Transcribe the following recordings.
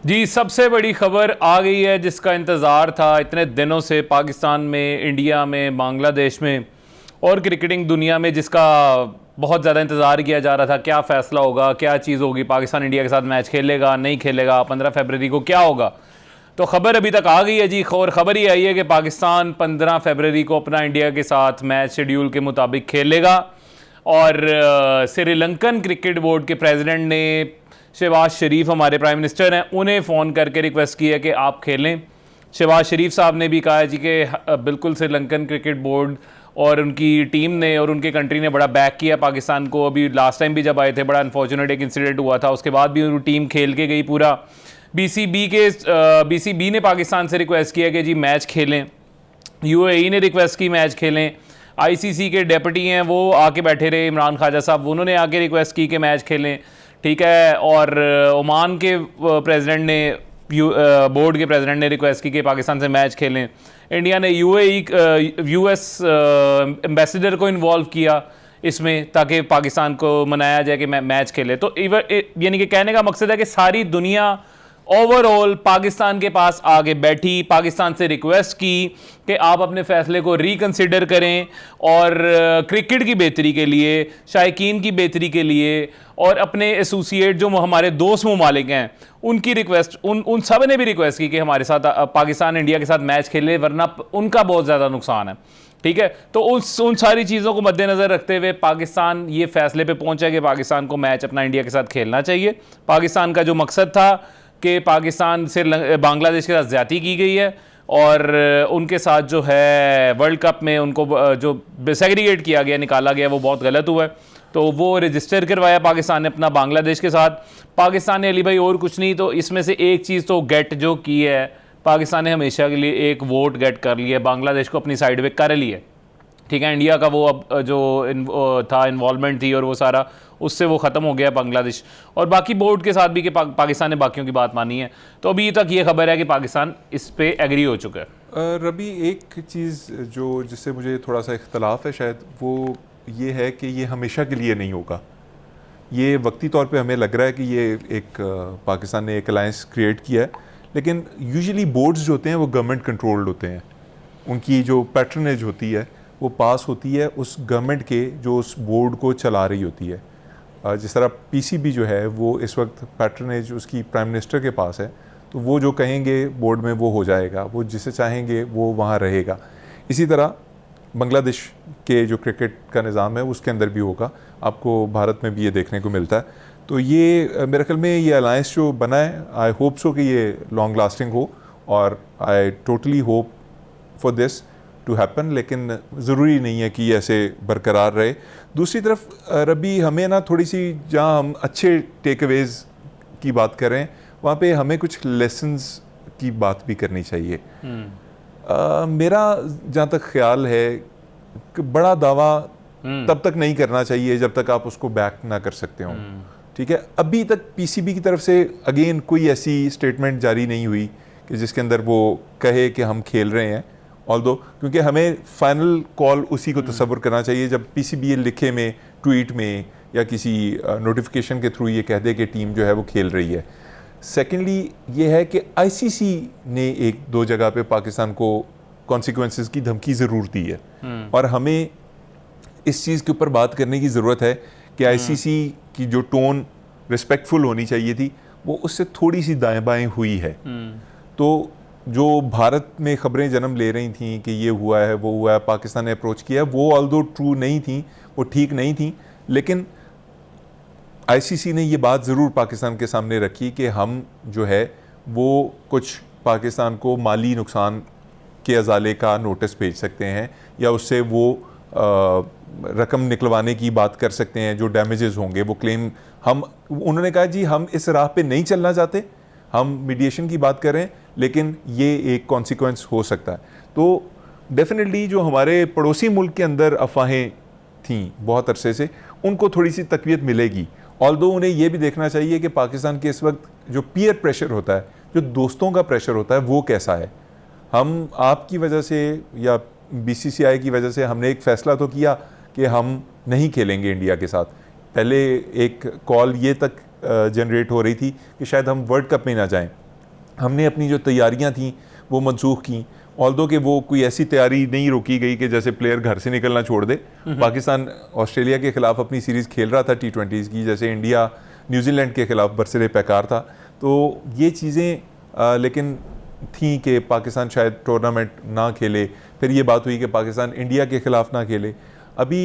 जी, सबसे बड़ी खबर आ गई है जिसका इंतज़ार था इतने दिनों से पाकिस्तान में, इंडिया में, बांग्लादेश में और क्रिकेटिंग दुनिया में, जिसका बहुत ज़्यादा इंतज़ार किया जा रहा था। क्या फ़ैसला होगा, क्या चीज़ होगी, पाकिस्तान इंडिया के साथ मैच खेलेगा, नहीं खेलेगा, 15 फरवरी को क्या होगा। तो खबर अभी तक आ गई है जी, और ख़बर ही आई है कि पाकिस्तान 15 फरवरी को अपना इंडिया के साथ मैच शेड्यूल के मुताबिक खेलेगा। और श्रीलंकन क्रिकेट बोर्ड के प्रेसिडेंट ने, शहबाज शरीफ हमारे प्राइम मिनिस्टर हैं, उन्हें फ़ोन करके रिक्वेस्ट की है कि आप खेलें। शहबाज शरीफ साहब ने भी कहा है जी कि बिल्कुल श्रीलंकन क्रिकेट बोर्ड और उनकी टीम ने और उनके कंट्री ने बड़ा बैक किया पाकिस्तान को। अभी लास्ट टाइम भी जब आए थे, बड़ा अनफॉर्चुनेट एक इंसिडेंट हुआ था, उसके बाद भी उनकी टीम खेल के गई पूरा। बीसीबी ने पाकिस्तान से रिक्वेस्ट किया कि जी मैच खेलें। यूएई ने रिक्वेस्ट की मैच खेलें। आईसीसी के डेप्यूटी हैं वो आके बैठे रहे, इमरान ख्वाजा साहब, उन्होंने आके रिक्वेस्ट की कि मैच खेलें, ठीक है। और ओमान के प्रेसिडेंट ने, बोर्ड के प्रेसिडेंट ने रिक्वेस्ट की कि पाकिस्तान से मैच खेलें। इंडिया ने यूएस एम्बेसडर को इन्वॉल्व किया इसमें, ताकि पाकिस्तान को मनाया जाए कि मैच खेले। तो यानी कि कहने का मकसद है कि सारी दुनिया ओवरऑल पाकिस्तान के पास आगे बैठी, पाकिस्तान से रिक्वेस्ट की कि आप अपने फैसले को रिकंसिडर करें और क्रिकेट की बेहतरी के लिए, शायकीन की बेहतरी के लिए और अपने एसोसिएट जो हमारे दोस्त ममालिक हैं उनकी रिक्वेस्ट, उन सब ने भी रिक्वेस्ट की कि हमारे साथ पाकिस्तान इंडिया के साथ मैच खेले, वरना उनका बहुत ज़्यादा नुकसान है, ठीक है। तो उन सारी चीज़ों को मद्देनज़र रखते हुए पाकिस्तान ये फैसले पे पहुंचा कि पाकिस्तान को मैच अपना इंडिया के साथ खेलना चाहिए। पाकिस्तान का जो मकसद था कि पाकिस्तान से बांग्लादेश के साथ ज़्यादती की गई है और उनके साथ जो है वर्ल्ड कप में उनको जो सेग्रीगेट किया गया, निकाला गया, वो बहुत गलत हुआ है। तो वो रजिस्टर करवाया पाकिस्तान ने अपना बांग्लादेश के साथ। पाकिस्तान ने, अली भाई, और कुछ नहीं तो इसमें से एक चीज़ तो गेट जो की है पाकिस्तान ने, हमेशा के लिए एक वोट गेट कर लिया, बांग्लादेश को अपनी साइड पे कर लिया, ठीक है। इंडिया का वो अब जो था इन्वॉल्वमेंट थी और वो सारा, उससे वो ख़त्म हो गया बांग्लादेश। और बाकी बोर्ड के साथ भी कि पाकिस्तान ने बाकियों की बात मानी है। तो अभी तक ये खबर है कि पाकिस्तान इस पे एग्री हो चुका है। रबी, एक चीज़ जो जिससे मुझे थोड़ा सा इख्तलाफ है शायद, वो ये है कि ये हमेशा के लिए नहीं होगा। ये वक्ती तौर पे हमें लग रहा है कि ये एक पाकिस्तान ने एक अलायंस क्रिएट किया है, लेकिन यूजुअली बोर्ड्स जो होते हैं वो गवर्नमेंट कंट्रोल्ड होते हैं। उनकी जो पैट्रनेज होती है वो पास होती है उस गवर्नमेंट के जो उस बोर्ड को चला रही होती है। जिस तरह पीसीबी जो है वो इस वक्त पैट्रनेज उसकी प्राइम मिनिस्टर के पास है, तो वो जो कहेंगे बोर्ड में वो हो जाएगा, वो जिसे चाहेंगे वो वहाँ रहेगा। इसी तरह बांग्लादेश के जो क्रिकेट का निज़ाम है उसके अंदर भी होगा। आपको भारत में भी ये देखने को मिलता है। तो ये मेरे ख्याल में ये अलायंस जो बना है, आई होप सो कि ये लॉन्ग लास्टिंग हो और I totally hope for this to happen, लेकिन ज़रूरी नहीं है कि ये ऐसे बरकरार रहे। दूसरी तरफ रबी, हमें ना थोड़ी सी, जहाँ हम अच्छे टेक अवेज़ की बात करें, वहाँ पे हमें कुछ लेसन्स की बात भी करनी चाहिए। मेरा जहाँ तक ख्याल है कि बड़ा दावा तब तक नहीं करना चाहिए जब तक आप उसको बैक ना कर सकते हो, ठीक है। अभी तक पीसीबी की तरफ से अगेन कोई ऐसी स्टेटमेंट जारी नहीं हुई कि जिसके अंदर वो कहे कि हम खेल रहे हैं, ऑल्दो क्योंकि हमें फाइनल कॉल उसी को तसव्वुर करना चाहिए जब पीसीबी लिखे में, ट्वीट में या किसी नोटिफिकेशन के थ्रू ये कह दे कि टीम जो है वो खेल रही है। सेकेंडली ये है कि आईसीसी ने एक दो जगह पे पाकिस्तान को कॉन्सिक्वेंसेस की धमकी ज़रूर दी है और हमें इस चीज़ के ऊपर बात करने की ज़रूरत है कि आईसीसी की जो टोन रिस्पेक्टफुल होनी चाहिए थी वो उससे थोड़ी सी दाएं बाएं हुई है। तो जो भारत में ख़बरें जन्म ले रही थी कि ये हुआ है वो हुआ है, पाकिस्तान ने अप्रोच किया है, वो ऑल्दो ट्रू नहीं थी, वो ठीक नहीं थी, लेकिन आईसीसी ने ये बात ज़रूर पाकिस्तान के सामने रखी कि हम जो है वो कुछ पाकिस्तान को माली नुकसान के अजाले का नोटिस भेज सकते हैं या उससे वो रकम निकलवाने की बात कर सकते हैं, जो डैमेजेस होंगे वो क्लेम हम, उन्होंने कहा जी हम इस राह पे नहीं चलना चाहते, हम मीडिएशन की बात कर रहे हैं, लेकिन ये एक कॉन्सिक्वेंस हो सकता है। तो डेफिनेटली जो हमारे पड़ोसी मुल्क के अंदर अफवाहें थीं बहुत अरसे से, उनको थोड़ी सी तकवीत मिलेगी। ऑल्दो उन्हें ये भी देखना चाहिए कि पाकिस्तान के इस वक्त जो पीयर प्रेशर होता है, जो दोस्तों का प्रेशर होता है, वो कैसा है। हम आपकी वजह से या बीसीसीआई की वजह से हमने एक फ़ैसला तो किया कि हम नहीं खेलेंगे इंडिया के साथ। पहले एक कॉल ये तक जनरेट हो रही थी कि शायद हम वर्ल्ड कप में ना जाएं, हमने अपनी जो तैयारियां थी वो मनसूख की, ऑल्दो कि वो कोई ऐसी तैयारी नहीं रोकी गई कि जैसे प्लेयर घर से निकलना छोड़ दे। पाकिस्तान ऑस्ट्रेलिया के खिलाफ अपनी सीरीज़ खेल रहा था T20s की, जैसे इंडिया न्यूजीलैंड के खिलाफ बरसरे पैकार था। तो ये चीज़ें लेकिन थी कि पाकिस्तान शायद टूर्नामेंट ना खेले, फिर ये बात हुई कि पाकिस्तान इंडिया के खिलाफ ना खेले। अभी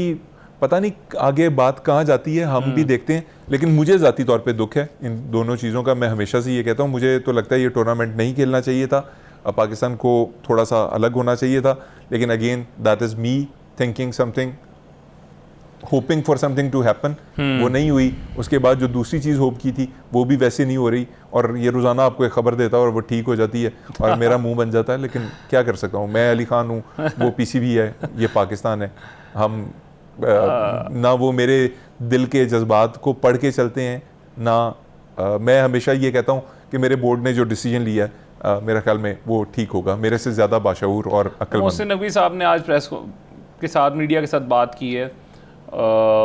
पता नहीं आगे बात कहाँ जाती है, हम भी देखते हैं। लेकिन मुझे ज़ाती तौर पे दुख है इन दोनों चीज़ों का। मैं हमेशा से ये कहता हूँ, मुझे तो लगता है ये टूर्नामेंट नहीं खेलना चाहिए था, पाकिस्तान को थोड़ा सा अलग होना चाहिए था। लेकिन again that is me thinking something, hoping for something to happen, वो नहीं हुई। उसके बाद जो दूसरी चीज़ होप की थी वो भी वैसे नहीं हो रही, और ये रोज़ाना आपको एक खबर देता है और वो ठीक हो जाती है और मेरा मुंह बन जाता है। लेकिन क्या कर सकता हूँ, मैं अली खान हूँ, वो PCB है, ये पाकिस्तान है। हम ना वो मेरे दिल के जज्बात को पढ़ के चलते हैं ना। मैं हमेशा ये कहता हूँ कि मेरे बोर्ड ने जो डिसीजन लिया है मेरा ख्याल में वो ठीक होगा, मेरे से ज़्यादा बाशऊर और अक्लमंद। मोहसिन नकवी साहब ने आज प्रेस के साथ मीडिया के साथ बात की है,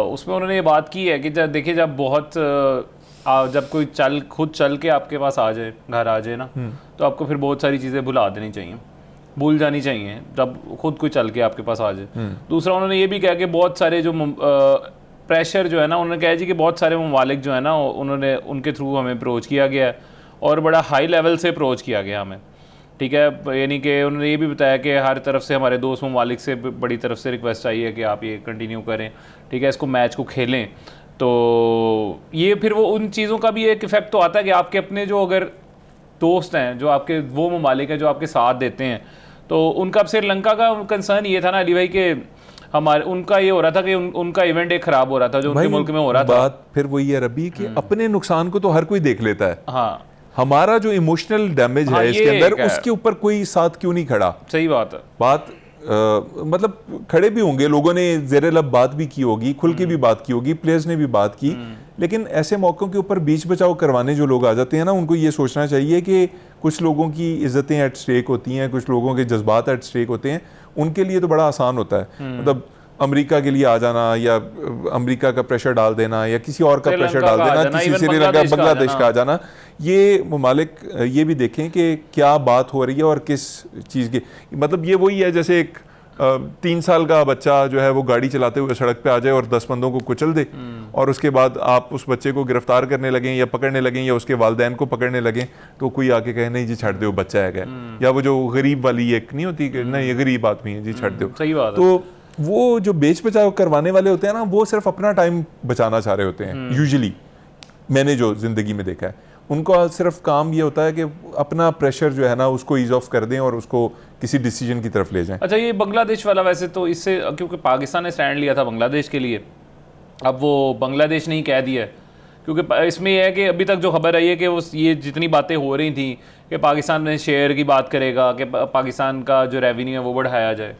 उसमें उन्होंने ये बात की है कि जब देखिए जब कोई खुद चल के आपके पास आ जाए, घर आ जाए ना, तो आपको फिर बहुत सारी चीज़ें भूल जानी चाहिए जब खुद कोई चल के आपके पास आ जाए। दूसरा उन्होंने ये भी कहा कि बहुत सारे जो प्रेशर जो है ना, उन्होंने कहा जी कि बहुत सारे ममालिक जो है ना, उनके थ्रू हमें अप्रोच किया गया है और बड़ा हाई लेवल से अप्रोच किया गया हमें, ठीक है। यानी कि उन्होंने ये भी बताया कि हर तरफ से, हमारे दोस्त ममालिक से बड़ी तरफ से रिक्वेस्ट आई है कि आप ये कंटिन्यू करें, ठीक है, इसको मैच को खेलें। तो ये फिर वो उन चीज़ों का भी एक इफ़ेक्ट तो आता है कि आपके अपने जो अगर दोस्त हैं, जो आपके वो ममालिक हैं जो आपके साथ देते हैं, तो उनका अब श्रीलंका का कंसर्न ये था ना अली भाई कि उनका ये हो रहा था कि उनका इवेंट एक ख़राब हो रहा था जो उनके मुल्क में हो रहा था। बात फिर वही है रबी कि अपने नुकसान को तो हर कोई देख लेता है। हाँ, हमारा जो इमोशनल डैमेज है इसके अंदर, उसके ऊपर कोई साथ क्यों नहीं खड़ा। सही बात है। मतलब खड़े भी होंगे लोगों ने, ज़ेरे लब बात भी की होगी, खुल के भी बात की होगी, प्लेयर्स ने भी बात की। लेकिन ऐसे मौक़ों के ऊपर बीच बचाव करवाने जो लोग आ जाते हैं ना, उनको ये सोचना चाहिए कि कुछ लोगों की इज्जतें एट स्टेक होती हैं, कुछ लोगों के जज्बात एट स्टेक होते हैं। उनके लिए तो बड़ा आसान होता है, मतलब अमेरिका के लिए आ जाना या अमेरिका का प्रेशर डाल देना या किसी और का प्रेशर डाल देना, किसी श्रीलंका बांग्लादेश का आ जाना। ये ममालिक ये भी देखें कि क्या बात हो रही है और किस चीज़ की, मतलब ये वही है जैसे एक 3 साल का बच्चा जो है वो गाड़ी चलाते हुए सड़क पे आ जाए और 10 बंदों को कुचल दे, और उसके बाद आप उस बच्चे को गिरफ्तार करने लगें या पकड़ने लगें या उसके वालिदैन को पकड़ने लगें, तो कोई आके कहे नहीं जी छੱਡ दो, बच्चा है। या वो जो गरीब वाली एक नहीं होती कि नहीं ये गरीब आदमी है जी छੱਡ दो। सही बात है। तो वो जो बेच बचाव करवाने वाले होते हैं ना, वो सिर्फ अपना टाइम बचाना चाह रहे होते हैं। यूजुअली मैंने जो जिंदगी में देखा है, उनका सिर्फ काम ये होता है कि अपना प्रेशर जो है ना उसको ईज ऑफ कर दें और उसको किसी डिसीजन की तरफ ले जाएं। अच्छा, ये बांग्लादेश वाला वैसे तो इससे, क्योंकि पाकिस्तान ने स्टैंड लिया था बांग्लादेश के लिए, अब वो बांग्लादेश ने ही कह दिया है, क्योंकि इसमें यह है कि अभी तक जो खबर आई है कि वो ये जितनी बातें हो रही थी कि पाकिस्तान में शेयर की बात करेगा, कि पाकिस्तान का जो रेवेन्यू है वो बढ़ाया जाए,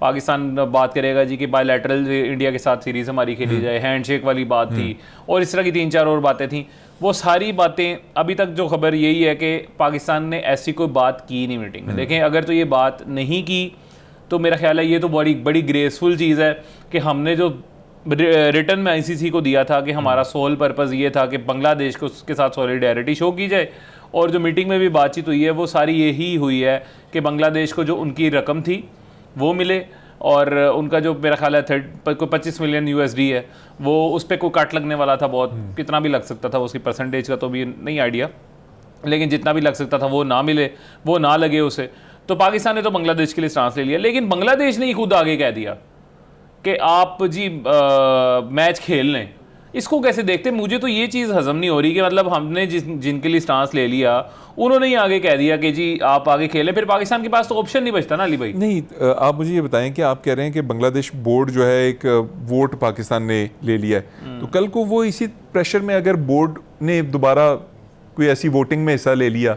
पाकिस्तान बात करेगा जी कि बायलैटरल इंडिया के साथ सीरीज़ हमारी खेली जाए, हैंडशेक वाली बात थी, और इस तरह की 3-4 और बातें थी। वो सारी बातें, अभी तक जो खबर यही है कि पाकिस्तान ने ऐसी कोई बात की नहीं मीटिंग में। देखें, अगर तो ये बात नहीं की तो मेरा ख्याल है ये तो बड़ी ग्रेसफुल चीज़ है कि हमने जो रिटर्न में ICC को दिया था कि हमारा सोल पर्पज़ ये था कि बांग्लादेश को उसके साथ सॉलिडेरिटी शो की जाए, और जो मीटिंग में भी बातचीत हुई है वो सारी यही हुई है कि बांग्लादेश को जो उनकी रकम थी वो मिले, और उनका जो मेरा ख्याल है 25 मिलियन USD है, वो उस पर कोई कट लगने वाला था बहुत, कितना भी लग सकता था, उसकी परसेंटेज का तो भी नहीं आइडिया, लेकिन जितना भी लग सकता था वो ना मिले, वो ना लगे उसे। तो पाकिस्तान ने तो बांग्लादेश के लिए स्टांस ले लिया, लेकिन बांग्लादेश ने ही खुद आगे कह दिया कि आप जी मैच खेल लें। इसको कैसे देखते? मुझे तो ये चीज़ हजम नहीं हो रही कि मतलब हमने जिनके लिए स्टांस ले लिया उन्होंने ही आगे कह दिया कि जी आप आगे खेलें, फिर पाकिस्तान के पास तो ऑप्शन नहीं बचता ना अली भाई। नहीं, आप मुझे ये बताएं कि आप कह रहे हैं कि बांग्लादेश बोर्ड जो है एक वोट पाकिस्तान ने ले लिया है, तो कल को वो इसी प्रेशर में अगर बोर्ड ने दोबारा कोई ऐसी वोटिंग में हिस्सा ले लिया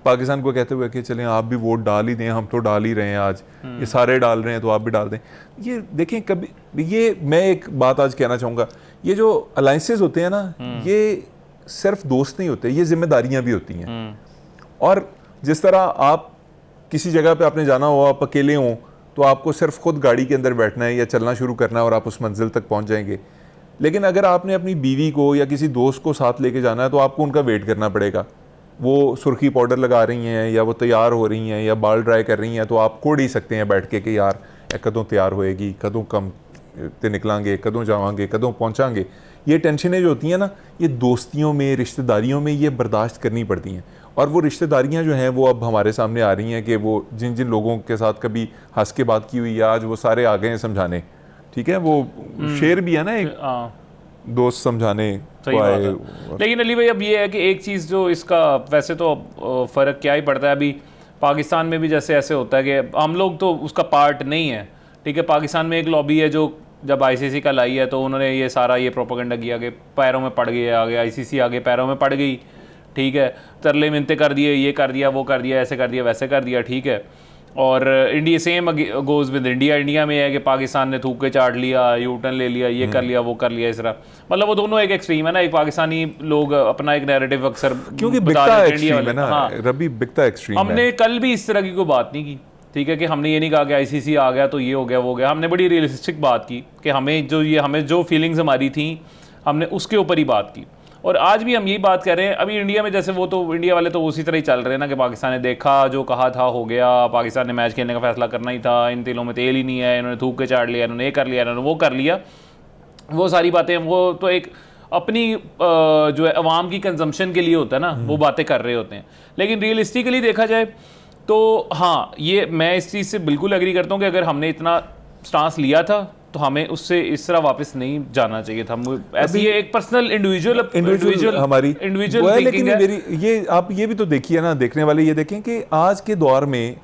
पाकिस्तान को कहते हुए कि चलें आप भी वोट डाल ही दें, हम तो डाल ही रहे हैं, आज ये सारे डाल रहे हैं तो आप भी डाल दें। ये देखें, कभी ये मैं एक बात आज कहना चाहूँगा, ये जो अलाइंसेस होते हैं ना, ये सिर्फ दोस्त नहीं होते, ये जिम्मेदारियां भी होती हैं। और जिस तरह आप किसी जगह पे आपने जाना हो, आप अकेले हों, तो आपको सिर्फ खुद गाड़ी के अंदर बैठना है या चलना शुरू करना है और आप उस मंजिल तक पहुंच जाएंगे। लेकिन अगर आपने अपनी बीवी को या किसी दोस्त को साथ लेके जाना है तो आपको उनका वेट करना पड़ेगा, वो सुर्खी पाउडर लगा रही हैं या वो तैयार हो रही हैं या बाल ड्राई कर रही हैं, तो आप कोड ही सकते हैं बैठ के कि यार कदों तैयार होएगी, कदों कम ते निकलांगे, कदों जावांगे, कदों पहुंचांगे। ये टेंशनें जो होती हैं ना, ये दोस्तियों में, रिश्तेदारियों में ये बर्दाश्त करनी पड़ती हैं। और वो रिश्तेदारियां जो हैं वो अब हमारे सामने आ रही हैं कि वो जिन जिन लोगों के साथ कभी हंस के बात की हुई है, आज वो सारे आ गए हैं समझाने। ठीक है, वो शेर भी है ना एक, दोस्त समझाने सही बात है। लेकिन अली भाई अब ये है कि एक चीज़ जो इसका वैसे तो फ़र्क क्या ही पड़ता है, अभी पाकिस्तान में भी जैसे ऐसे होता है कि हम लोग तो उसका पार्ट नहीं है। ठीक है, पाकिस्तान में एक लॉबी है जो जब आईसीसी का लाई है तो उन्होंने ये सारा ये प्रोपेगेंडा किया कि पैरों में पड़ गया, आगे आईसीसी आगे पैरों में पड़ गई। ठीक है, तरले मिनते कर दिए, ये कर दिया, वो कर दिया, ऐसे कर दिया, वैसे कर दिया। ठीक है, और India same goes with India. India में है कि पाकिस्तान ने थूक के चाट लिया, यू टर्न ले लिया, ये कर लिया, वो कर लिया, इस तरह। मतलब वो दोनों एक एक्सट्रीम है ना, एक पाकिस्तानी लोग अपना एक नैरेटिव अक्सर क्योंकि बिकता एक्सट्रीम है ना। हाँ, रबी बिकता एक्सट्रीम है। हमने कल भी इस तरह की कोई बात नहीं की। ठीक है, कि हमने ये नहीं कहा कि आईसीसी आ गया तो ये हो गया, वो हो गया। हमने बड़ी रियलिस्टिक बात की कि हमें जो फीलिंग्स हमारी थी हमने उसके ऊपर ही बात की। और आज भी हम यही बात कर रहे हैं। अभी इंडिया में जैसे वो तो इंडिया वाले तो उसी तरह ही चल रहे हैं ना कि पाकिस्तान ने देखा, जो कहा था हो गया, पाकिस्तान ने मैच खेलने का फैसला करना ही था, इन तिलों में तेल ही नहीं है, इन्होंने थूक के चाट लिया, इन्होंने ये कर लिया, इन्होंने वो कर लिया। वो सारी बातें वो तो एक अपनी जो है अवाम की कंजम्पशन के लिए होता है ना, वो बातें कर रहे होते हैं। लेकिन रियलिस्टिकली देखा जाए तो हाँ, ये मैं इस चीज़ से बिल्कुल एग्री करता हूँ कि अगर हमने इतना स्टांस लिया था तो हमें उससे इस तरह वापस नहीं जाना चाहिए था। ऐसी ये एक पर्सनल इंडिविजुअल हमारी इंडिविजुअल थिंकिंग है। मेरी ये आप ये भी तो देखिए ना, देखने वाले ये देखें कि आज के दौर में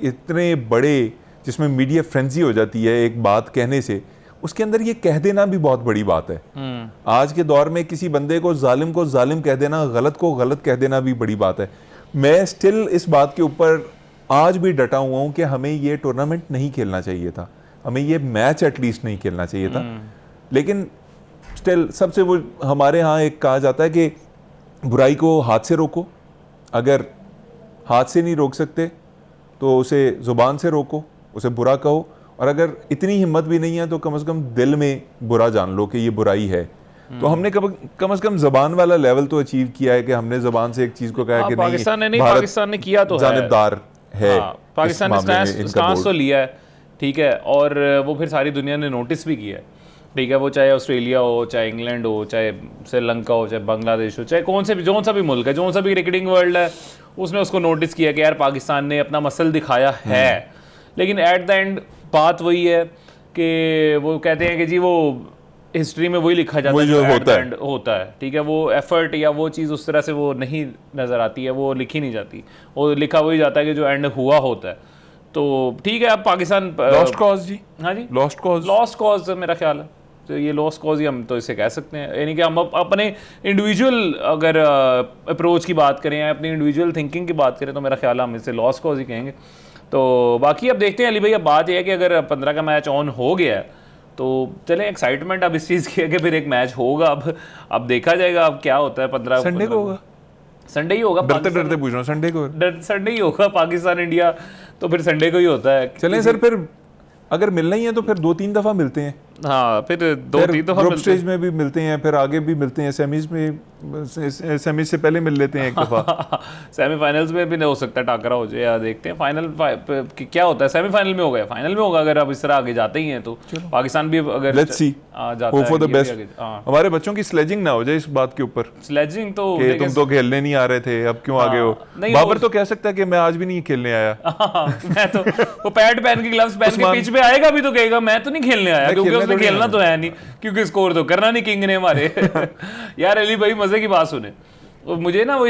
इतने बड़े जिसमें मीडिया फ्रेंजी हो जाती है एक बात कहने से, उसके अंदर ये कह देना भी बहुत बड़ी बात है। आज के दौर में किसी बंदे को जालिम कह देना, गलत को गलत कह देना भी बड़ी बात है। मैं स्टिल इस बात के ऊपर आज भी डटा हुआ हूं कि हमें ये टूर्नामेंट नहीं खेलना चाहिए था, हमें ये मैच एटलीस्ट नहीं खेलना चाहिए था। लेकिन स्टिल सबसे वो हमारे यहाँ एक कहा जाता है कि बुराई को हाथ से रोको, अगर हाथ से नहीं रोक सकते तो उसे ज़ुबान से रोको, उसे बुरा कहो, और अगर इतनी हिम्मत भी नहीं है तो कम से कम दिल में बुरा जान लो कि ये बुराई है। तो हमने कम से कम ज़बान वाला लेवल तो अचीव किया है कि हमने ज़बान से एक चीज़ को कहा कि पाकिस्तान ने किया तो जानिबदार है, पाकिस्तान ने स्टांस तो लिया है। ठीक है, और वो फिर सारी दुनिया ने नोटिस भी किया है। ठीक है, वो चाहे ऑस्ट्रेलिया हो, चाहे इंग्लैंड हो, चाहे श्रीलंका हो, चाहे बांग्लादेश हो, चाहे कौन सा भी मुल्क है, जो सा भी क्रिकेटिंग वर्ल्ड है, उसने उसको नोटिस किया कि यार पाकिस्तान ने अपना मसल दिखाया है। लेकिन एट द एंड बात वही है कि वो कहते हैं कि जी वो हिस्ट्री में वही लिखा जाता है जो होता है। ठीक है, वो एफर्ट या वो चीज़ उस तरह से वो नहीं नज़र आती है, वो लिखी नहीं जाती, वो लिखा वही जाता है कि जो एंड हुआ होता है। तो ठीक है, अब पाकिस्तान लॉस्ट कॉज जी, हाँ जी, लॉस्ट कॉज मेरा ख्याल है, तो ये लॉस्ट कॉज ही हम तो इसे कह सकते हैं। यानी कि हम अपने इंडिविजुअल अगर अप्रोच की बात करें, अपनी इंडिविजुअल थिंकिंग की बात करें, तो मेरा ख्याल है हम इसे लॉस्ट कॉज ही कहेंगे। तो बाकी अब देखते हैं अली भाई, अब बात यह है कि अगर 15 का मैच ऑन हो गया है तो चले, एक्साइटमेंट अब इस चीज़ की है कि फिर एक मैच होगा। अब देखा जाएगा अब क्या होता है। 15 संडे को होगा, संडे ही होगा, डरते पूछ रहा हूँ, संडे ही होगा पाकिस्तान इंडिया, तो फिर संडे को ही होता है। चलें सर, फिर अगर मिलना ही है तो फिर 2-3 दफ़ा मिलते हैं। हाँ, फिर 2-3 दफ़ा ग्रुप स्टेज में भी मिलते हैं, फिर आगे भी मिलते हैं, सेमीज से पहले मिल लेते हैं एक दफ़ा। सेमीफाइनल्स में भी हो सकता है टाकरा हो जाए, या देखते हैं फाइनल क्या होता है। सेमीफाइनल में होगा, फाइनल में होगा, अगर अब इस तरह आगे जाते ही हैं तो पाकिस्तान भी अगर let's see, hope for the best. हमारे बच्चों की स्लेजिंग ना हो जाए इस बात के ऊपर, स्लेजिंग तो तुम तो खेलने नहीं आ रहे थे, अब क्यों आगे हो। बाबर तो कह सकता है कि मैं आज भी नहीं खेलने आया, मैं तो वो पैड पहन के ग्लव्स पहन के पिच पे आएगा भी तो कहेगा मैं तो नहीं खेलने आया, क्योंकि उसने खेलना तो है नहीं, क्योंकि स्कोर तो करना नहीं किंग ने हमारे। यार अली भाई मजे की बात सुने, मुझे ना वो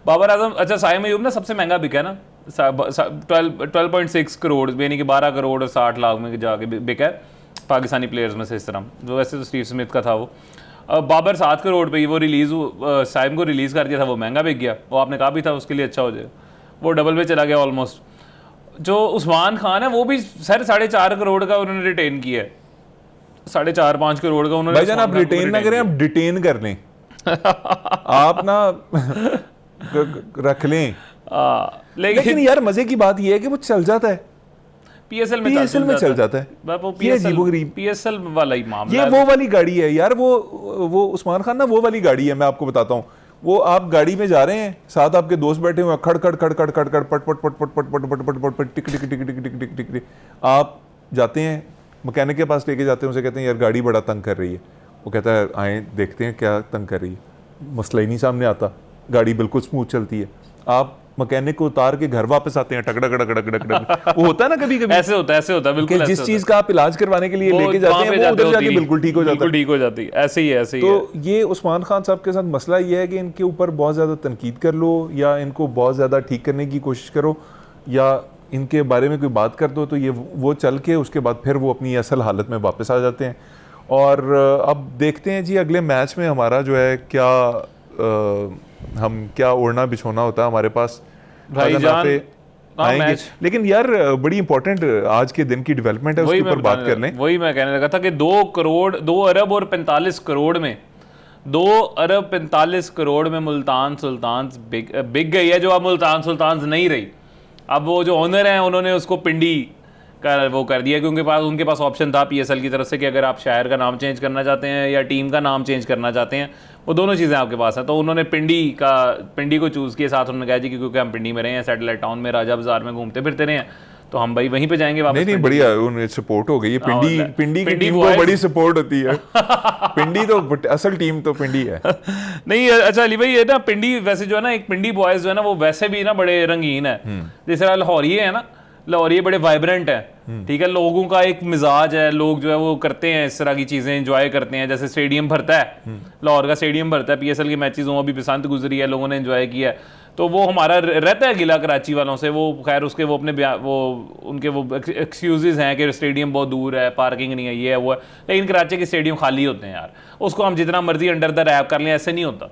बाबर आजम, अच्छा साइम अयूब ना सबसे महंगा बिका ना, 12.6 करोड़, यानी कि 12 करोड़ और 60 लाख में जाके बिका है पाकिस्तानी प्लेयर्स में से। इस तरह जो वैसे तो स्टीव स्मिथ का था वो, बाबर 7 करोड़ पे वो रिलीज, साइम को रिलीज कर दिया था, वो महंगा बिक गया। वो आपने कहा भी था उसके लिए अच्छा हो जाए, वो डबल पे चला गया ऑलमोस्ट। जो उस्मान खान है वो भी सर 4.5 करोड़ का उन्होंने रिटेन किया है, 4.5-5 करोड़ का उन्होंने। भाईजान आप रिटेन ना करें, आप डिटेन कर लें। आप ना रख लें। लेकिन यार मजे की बात यह है कि वो चल जाता है, पीएसएल में चल जाता है। वो पीएसएल वाला ही मामला ये वो वाली गाड़ी है यार, वो उस्मान खान ना वो वाली गाड़ी है। मैं आपको बताता हूँ, वो आप गाड़ी में जा रहे हैं, साथ आपके दोस्त बैठे हुए हैं, खड़ खड़ खड़ खड़ खड़ खड़ पट पट पट पट पट पट पट पट पट पट टिक टिक टिक टिक टिक टिक टिक टिक। आप जाते हैं मैकेनिक के पास, लेके जाते हैं, उसे कहते हैं यार गाड़ी बड़ा तंग कर रही है। वो कहता है आए देखते हैं क्या तंग कर रही है, मसला ही नहीं सामने आता, गाड़ी बिल्कुल स्मूथ चलती है। आप मैकेनिक को उतार के घर वापस आते हैं, टकड़ा कड़ा कड़ा कड़ा कड़ा, वो होता है ना कभी कभी, ऐसे होता है बिल्कुल। जिस चीज का आप इलाज करवाने के लिए लेके जाते हैं वो उधर जाके बिल्कुल ठीक हो जाता है, बिल्कुल ठीक हो जाती है। ऐसे ही है। तो ये उस्मान खान साहब के साथ मसला ये है कि इनके ऊपर बहुत ज़्यादा तनकीद कर लो या इनको बहुत ज़्यादा ठीक करने की कोशिश करो या इनके बारे में कोई बात कर दो, तो ये वो चल के उसके बाद फिर वो अपनी असल हालत में वापस आ जाते हैं। और अब देखते हैं जी अगले मैच में हमारा जो है क्या हम क्या ओढ़ना बिछोना होता है हमारे पास भाईजान आएंगे। लेकिन यार बड़ी इंपॉर्टेंट आज के दिन की डेवलपमेंट है, उसके ऊपर बात कर लें। वही मैं कहने लगा था कि 2 अरब और 45 करोड़ में 2 अरब 45 करोड़ में मुल्तान सुल्तान्स बिक गई है, जो अब मुल्तान सुल्तान्स नहीं रही। अब वो जो ओनर हैं उन्होंने उसको पिंडी का वो कर दिया, क्योंकि उनके पास ऑप्शन था PSL की तरफ से कि अगर आप शहर का नाम चेंज करना चाहते हैं या टीम का नाम चेंज करना चाहते हैं, वो दोनों चीज़ें आपके पास हैं। तो उन्होंने पिंडी को चूज़ किया। साथ उन्होंने कहा जी कि क्योंकि हम पिंडी में रहे हैं, सैटेलाइट टाउन में, राजा बाजार में घूमते फिरते रहे हैं, तो हम भाई वहीं पे जाएंगे वापस। नहीं बढ़िया, उन्हें सपोर्ट हो गई है। पिंडी की टीम को बड़ी सपोर्ट होती है। पिंडी तो असल टीम तो पिंडी है। नहीं अच्छा अली भाई, ये ना पिंडी वैसे जो है ना, एक पिंडी बॉयज जो है ना वो वैसे भी ना बड़े रंगीन है। जैसे लाहौरिये है ना, लाहौरिये बड़े वाइब्रेंट है, ठीक है, लोगों का एक मिजाज है, लोग जो है वो करते हैं इस तरह की चीज़ें, एंजॉय करते हैं। जैसे स्टेडियम भरता है, लाहौर का स्टेडियम भरता है, PSL के मैचेस हुआ, अभी बसंत गुजरी है, लोगों ने एंजॉय किया है, तो वो हमारा रहता है गिला कराची वालों से। वो खैर उसके वो अपने वो उनके वो एक्सक्यूजेज हैं कि स्टेडियम बहुत दूर है, पार्किंग नहीं है, ये है वो है, लेकिन कराची के स्टेडियम खाली होते हैं यार, उसको हम जितना मर्जी अंडर द रैप कर लें, ऐसे नहीं होता।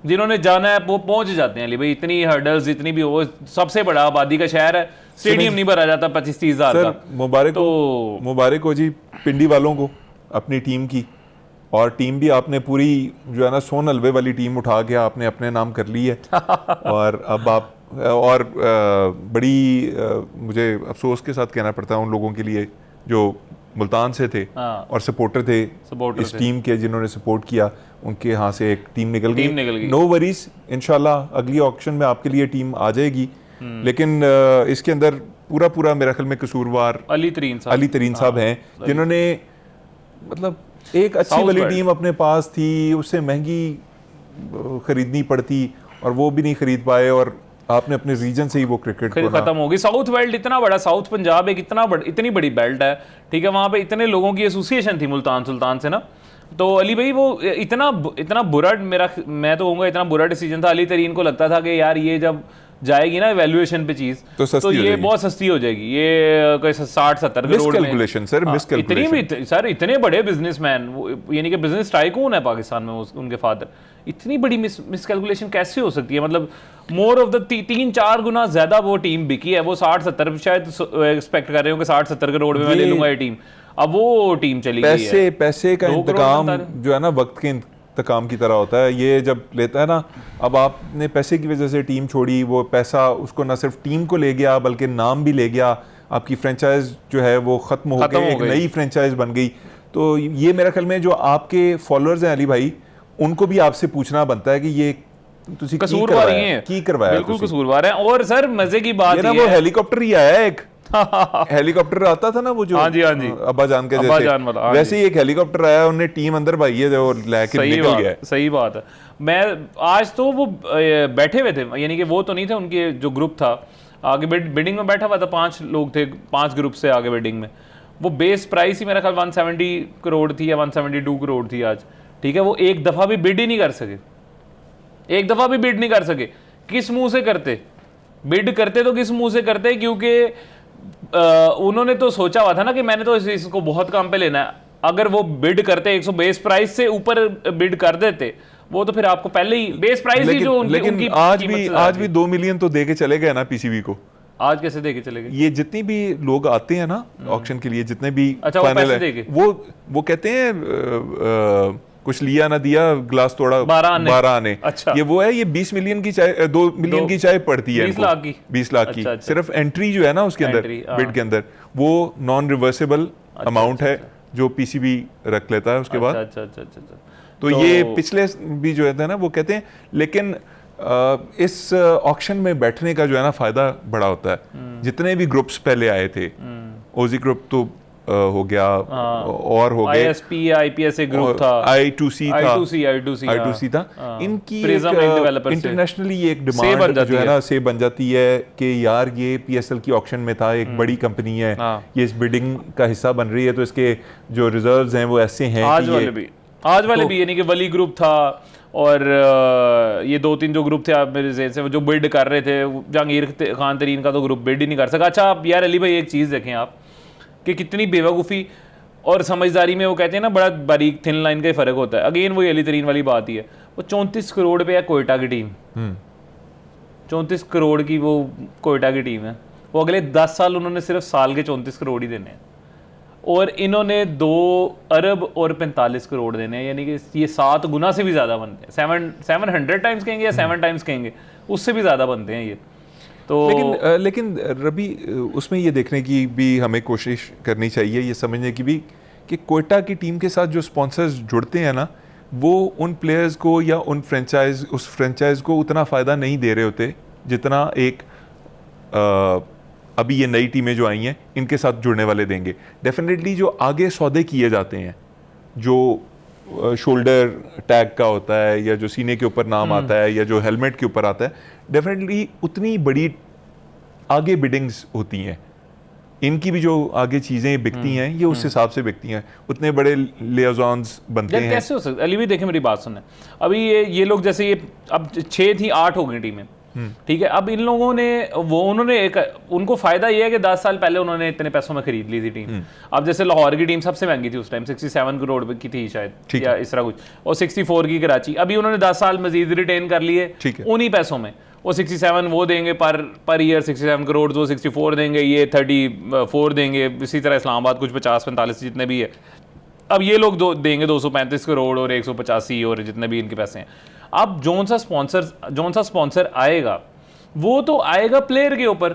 जिन्होंने जाना है वो पहुंच जाते हैं अली भाई, इतनी हर्डल्स जितनी भी हो, सबसे बड़ा आबादी का शहर है, स्टेडियम नहीं भरा जाता 25-30 हज़ार का। मुबारक हो जी पिंडी वालों को अपनी टीम की, और टीम भी आपने पूरी जो है ना सोन हलवे वाली टीम उठा के आपने अपने नाम कर ली है। और अब आप और बड़ी मुझे अफसोस के साथ कहना पड़ता है उन लोगों के लिए जो मुल्तान से थे और सपोर्टर थे इस टीम के, जिन्होंने सपोर्ट किया, उनके यहाँ से एक टीम निकल गई। नो वरीज, इंशाल्लाह अगली ऑक्शन में आपके लिए टीम आ जाएगी। लेकिन इसके अंदर पूरा मेरा ख्याल में कसूरवार अली तरीन साहब हैं, जिन्होंने मतलब एक अच्छी वाली टीम अपने पास थी, उससे महंगी खरीदनी पड़ती और वो भी नहीं खरीद पाए, और आपने अपने रीजन से ही वो क्रिकेट खत्म हो गई। साउथ बेल्ट इतना बड़ा, साउथ पंजाब एक इतनी बड़ी बेल्ट है, ठीक है, वहाँ पे इतने लोगों की एसोसिएशन थी मुल्तान सुल्तान से ना, तो अली भाई वो इतना बुरा, मैं तो कहूँगा इतना बुरा डिसीजन था। अली तरीन को लगता था कि यार ये जब जाएगी ना वैल्यूएशन पे चीज तो ये बहुत सस्ती हो जाएगी, ये कोई 60-70 करोड़ में। सर इतने बड़े बिजनेसमैन, यानी कि बिजनेस टाइकून है पाकिस्तान में उनके फादर, इतनी बड़ी मिसकैलकुलेशन कैसे हो सकती है? मतलब मोर ऑफ द 3-4 गुना ज्यादा वो टीम बिकी है। वो 60-70 शायद एक्सपेक्ट कर रहे हो कि 60-70 करोड़ में मैं ले लूंगा ये टीम, अब वो टीम चली गई है। पैसे का इंतकाम जो है ना वक्त के काम की तरह होता है, ये जब लेता है ना, अब आपने पैसे की वजह से टीम छोड़ी, वो पैसा उसको ना सिर्फ टीम को ले गया बल्कि नाम भी ले गया, आपकी फ्रेंचाइज जो है वो खत्म हो गई, एक नई फ्रेंचाइज बन गई। तो ये मेरे ख्याल में जो आपके फॉलोअर्स हैं अली भाई, उनको भी आपसे पूछना बनता है कि ये कसूरवार हैं, की करवाया, बिल्कुल कसूरवार है। और सर मजे की बात है, वो हेलीकॉप्टर ही आया एक हेलीकॉप्टर आता था ना वो जो अब्बा जान के जैसे, वैसे ही एक हेलीकॉप्टर आया, उन्हें टीम अंदर भाई है जो लेके निकल गया। सही बात है। मैं आज तो वो बैठे हुए थे, यानी कि वो तो नहीं थे, उनके जो ग्रुप था आगे बिडिंग में बैठा हुआ था, 5 लोग थे, 5 ग्रुप से आगे बिडिंग में। वो बेस प्राइस ही मेरा ख्याल 170 करोड़ थी या 172 करोड़ थी आज, ठीक है। वो एक दफा भी बिड ही नहीं कर सके, एक दफा भी बिड नहीं कर सके। किस मुंह से करते बिड? करते तो किस मुंह से करते? क्योंकि उन्होंने तो सोचा हुआ था ना कि मैंने तो इसको बहुत कम पे लेना है। अगर वो बिड करते 100 बेस प्राइस से ऊपर बिड कर देते, वो तो फिर आपको पहले ही बेस प्राइस ही जो उनकी आज भी 2 मिलियन तो दे के चले गए ना PCB को। आज कैसे दे के चले गए? ये जितने भी लोग आते हैं ना ऑक्शन के लिए, जितने भी फाइनल है, वो कहते हैं कुछ लिया ना दिया, ग्लास तोड़ा 12 आने। अच्छा। ये वो है, ये 20 मिलियन की चाय, 2 मिलियन की चाय पड़ती है, 20 लाख की। सिर्फ एंट्री जो है ना उसके अंदर, बिड के अंदर, वो नॉन रिवर्सेबल अमाउंट है, जो पीसीबी रख लेता है उसके बाद। अच्छा। तो ये पिछले भी जो है ना वो कहते हैं, लेकिन इस ऑक्शन में बैठने का जो है ना फायदा बड़ा होता है। जितने भी ग्रुप्स पहले आए थे, ओजी ग्रुप तो हो गया, और हो गए ISP IPS एक ग्रुप था, I2C था, इनकी इंटरनेशनली ये एक डिमांड जो है ना से बन जाती है कि यार ये PSL की ऑक्शन में था, एक बड़ी कंपनी है, ये इस बिडिंग का हिस्सा बन रही है, तो इसके जो रिजर्व्स हैं वो ऐसे हैं। आज वाले भी यानी कि वली ग्रुप था, और ये 2-3 जो ग्रुप थे आप मेरे ज़हन से जो बिड कर रहे थे, जहांगीर खान तरीन का तो ग्रुप बिड ही नहीं कर सका। अच्छा आप यार अली भाई एक चीज़ देखें आप कि कितनी बेवकूफ़ी और समझदारी में वो कहते हैं ना, बड़ा बारीक थिन लाइन का ही फ़र्क होता है। अगेन वही अली तरीन वाली बात ही है, वो 34 करोड़ पे है कोयटा की टीम, 34 करोड़ की वो कोयटा की टीम है, वो अगले 10 साल उन्होंने सिर्फ साल के 34 करोड़ ही देने हैं, और इन्होंने 2 अरब और 45 करोड़ देने हैं, यानी कि ये 7 गुना से भी ज़्यादा बनते हैं। 700 टाइम्स कहेंगे या 7 टाइम्स कहेंगे, उससे भी ज़्यादा बनते हैं ये तो। लेकिन रबी, उसमें ये देखने की भी हमें कोशिश करनी चाहिए, ये समझने की भी कि कोयटा की टीम के साथ जो स्पॉन्सर्स जुड़ते हैं ना, वो उन प्लेयर्स को या उस फ्रेंचाइज को उतना फ़ायदा नहीं दे रहे होते जितना एक अभी ये नई टीमें जो आई हैं इनके साथ जुड़ने वाले देंगे। डेफिनेटली जो आगे सौदे किए जाते हैं, जो शोल्डर टैग का होता है या जो सीने के ऊपर नाम आता है या जो हेलमेट के ऊपर आता है, डेफिनेटली उतनी बड़ी आगे बिडिंग्स होती हैं। इनकी भी जो आगे चीज़ें बिकती हैं ये उस हिसाब से बिकती हैं, उतने बड़े लियाज़ॉन्स बनते हैं। कैसे हो सकता है अली भी, देखें मेरी बात सुने, अभी ये लोग जैसे ये अब 6 थी 8 हो गई टीमें, ठीक है। अब इन लोगों ने उन्होंने उनको फायदा ये है कि 10 साल पहले उन्होंने इतने पैसों में खरीद ली थी टीम। अब जैसे लाहौर की टीम सबसे महंगी थी उस टाइम, 67 करोड़ की थी शायद या इस तरह कुछ, और 64 की कराची। अभी उन्होंने 10 साल मजीद रिटेन कर लिए उन्हीं पैसों में, वो 67 वो देंगे पर ईयर 67 करोड़, वो 64 देंगे, ये 34 देंगे, इसी तरह इस्लामाबाद कुछ 50-45 जितने भी है। अब ये लोग देंगे 235 करोड़ और 185 और जितने भी इनके पैसे हैं। अब जोन सा स्पॉन्सर आएगा वो तो आएगा प्लेयर के ऊपर,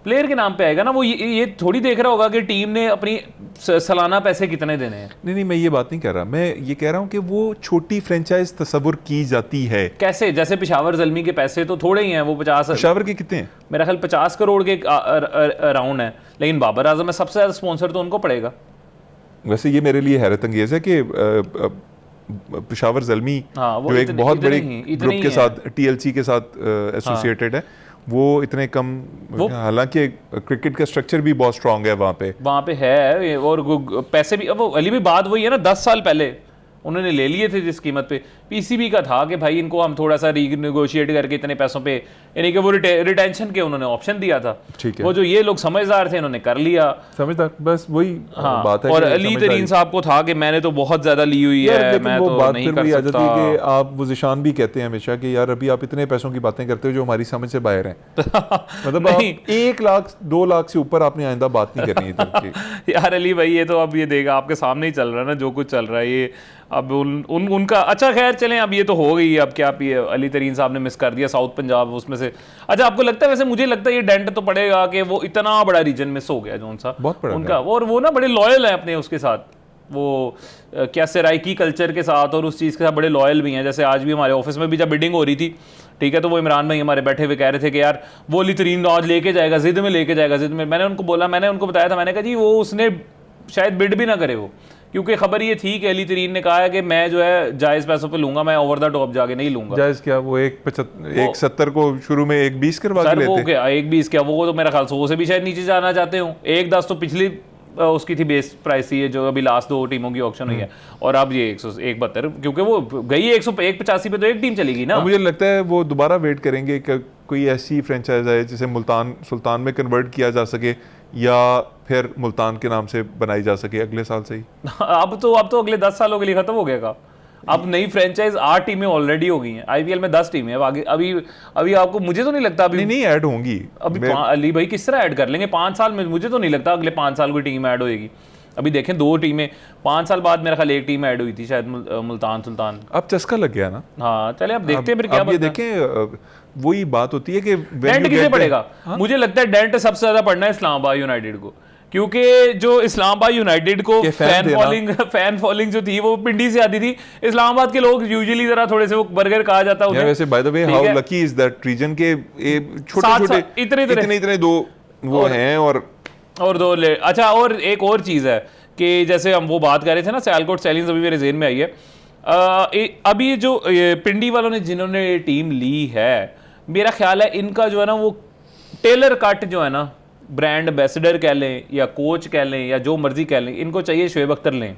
प्लेयर के नाम पे आएगा ना, वो ये थोड़ी देख रहा होगा कि टीम ने अपनी सालाना पैसे कितने देने हैं। नहीं, मैं ये बात नहीं कर रहा, मैं ये कह रहा हूँ कि वो छोटी फ्रेंचाइज तस्वुर की जाती है कैसे, जैसे पेशावर ज़ल्मी के पैसे तो थोड़े ही हैं, वो 50, पेशावर के कितने हैं, मेरा ख्याल 50 करोड़ के अराउंड है, लेकिन बाबर आजम में सबसे ज़्यादा स्पॉन्सर तो उनको पड़ेगा। वैसे ये मेरे लिए हैरत अंगेज है कि पेशावर ज़ल्मी जो एक बहुत बड़ी ग्रुप के साथ TLC के साथ एसोसिएटेड है, वो इतने कम, हालांकि क्रिकेट का स्ट्रक्चर भी बहुत स्ट्रांग है वहाँ पे है, और पैसे भी। अब अली भी बात वही है ना, 10 साल पहले उन्होंने ले लिए थे जिस कीमत पे, PCB का था कि भाई इनको हम थोड़ा सा रीनेगोशिएट करके इतने पैसों पे, यानी कि वो रिटेंशन के उन्होंने ऑप्शन दिया था। ठीक है, वो जो ये लोग समझदार थे इन्होंने कर लिया, समझदार, बस वही बात है। और अली तरीन साहब को था कि मैंने तो बहुत ज्यादा ली हुई है, मैं तो बात नहीं कर सकता। कि आप वो ज़िशान भी कहते हैं हमेशा कि यार अभी आप इतने पैसों की बातें करते हो जो हमारी समझ से बाहर हैं। मतलब 1 लाख 2 लाख से ऊपर आपने आइंदा बात नहीं करनी है यार अली भाई ये तो अब ये देगा आपके सामने ही चल रहा है ना, जो कुछ चल रहा है ये अब उनका। अच्छा खैर चलें, अब ये तो हो गई, अब क्या अली तरीन साहब ने मिस कर दिया साउथ पंजाब उसमें से। अच्छा आपको लगता है, वैसे मुझे लगता है ये डेंट तो पड़ेगा कि वो इतना बड़ा रीजन मिस हो गया जोन सा बहुत बड़ा उनका, और वो ना बड़े लॉयल है अपने उसके साथ, वो क्या सराइकी कल्चर के साथ और उस चीज़ के साथ बड़े लॉयल भी हैं। जैसे आज भी हमारे ऑफिस में भी जब बिडिंग हो रही थी, ठीक है, तो वो इमरान भाई हमारे बैठे हुए कह रहे थे कि यार वो अली तरीन आज लेके जाएगा, जिद में लेके जाएगा, जिद में। मैंने उनको बताया था, मैंने कहा जी वो उसने शायद बिड भी ना करे वो, क्योंकि खबर ये थी कि अली तरीन ने कहा है कि मैं जो है जायज़ पैसों पे लूंगा, मैं ओवर द टॉप जाके नहीं लूंगा। जायज़ क्या, वो 1.70 को शुरू में 1.20 करवा के लेते हैं। वो क्या 1.20 क्या, वो तो मेरा ख्याल 100 से भी शायद नीचे जाना चाहते हो। 1.10 तो पिछली उसकी थी बेस प्राइस थी, जो अभी लास्ट 2 टीमों की ऑक्शन हुई है, और अब ये 172, क्योंकि वो गई 185 पे तो एक टीम चलेगी ना। मुझे लगता है वो दोबारा वेट करेंगे कि कोई ऐसी फ्रेंचाइज आए जिसे सुल्तान में कन्वर्ट किया जा सके, या फिर मुल्तान के नाम से बनाई जा सके अगले साल से ही। अब तो अगले 10 सालों के लिए खत्म हो गया का। अब नई फ्रेंचाइज 8 टीमें ऑलरेडी हो गई हैं, IPL में 10 टीमें हैं अभी आपको, मुझे तो नहीं लगता अभी नहीं ऐड होंगी। अभी अली भाई किस तरह ऐड कर लेंगे 5 साल में, मुझे तो नहीं लगता अगले 5 साल कोई टीम ऐड होएगी। अभी देखें 2 टीमें 5 साल बाद, मेरा ख्याल 1 टीम ऐड हुई थी शायद, मुल्तान सुल्तान। अब चस्का लग गया ना। हाँ चले अब देखते हैं फिर क्या। ये देखें, वही बात होती है कि डेंट किसे पड़ेगा। मुझे लगता है डेंट सबसे ज्यादा पड़ना है इस्लामाबाद यूनाइटेड को, क्योंकि जो इस्लामाबाद यूनाइटेड को के fan फैन फॉलोइंग जो थी वो पिंडी से आती थी। इस्लामाबाद के लोग यूजुअली जरा थोड़े से वो बर्गर कहा जाता है या वैसे by the way how lucky is that region के छोटे इतने दो वो हैं और दो ले। अच्छा, और एक और चीज़ है कि जैसे हम वो बात कर रहे थे ना, सियालकोट स्टैलियंस अभी मेरे जेहन में आई है। अभी जो पिंडी वालों ने जिन्होंने टीम ली है, मेरा ख्याल है इनका जो है ना वो टेलर कट जो है ना, ब्रांड एम्बेसडर कह लें या कोच कह लें या जो मर्जी कह लें, इनको चाहिए शोएब अख्तर लें,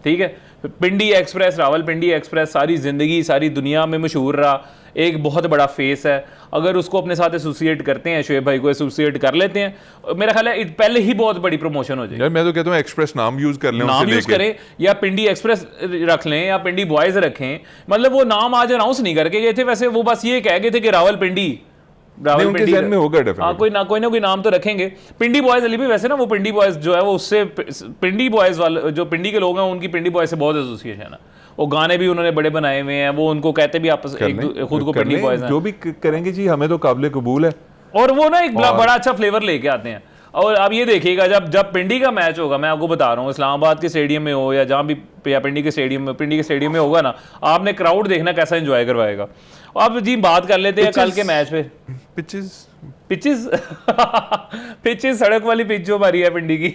ठीक है। पिंडी एक्सप्रेस, रावलपिंडी एक्सप्रेस सारी ज़िंदगी सारी दुनिया में मशहूर रहा, एक बहुत बड़ा फेस है। अगर उसको अपने साथ एसोसिएट करते हैं, शोएब भाई को एसोसिएट कर लेते हैं, मेरा ख्याल है पहले ही बहुत बड़ी प्रमोशन हो जाएगी। यार मैं तो कहता हूँ एक्सप्रेस नाम यूज कर लें, नाम यूज करें या पिंडी एक्सप्रेस रख लें या पिंडी बॉयज रखें। मतलब वो नाम आज अनाउंस नहीं करके गए थे, वैसे वो बस ये कह गए थे कि रावलपिंडी में होगा डेफिनेटली। कोई ना कोई नाम तो रखेंगे। पिंडी बॉयज अली भी वैसे ना, वो पिंडी बॉयज जो है वो उससे पिंडी बॉयज वाले जो पिंडी के लोग हैं उनकी पिंडी बॉयज से बहुत एसोसिएशन है। वो गाने भी उन्होंने बड़े बनाए हुए हैं, वो उनको कहते भी आपस खुद को पिंडी बॉयज हैं। जो भी करेंगे जी हमें तो काबिल कबूल है, और वो ना एक बड़ा अच्छा फ्लेवर लेके आते हैं। और अब ये देखिएगा जब पिंडी का मैच होगा, मैं आपको बता रहा हूँ, इस्लामाबाद के स्टेडियम में हो या जहाँ भी, या पिंडी के स्टेडियम में होगा ना, आपने क्राउड देखना कैसा एंजॉय करवाएगा। अब जी बात कर लेते हैं कल के मैच पे। पिचेस सड़क वाली पिच जो हमारी है पिंडी की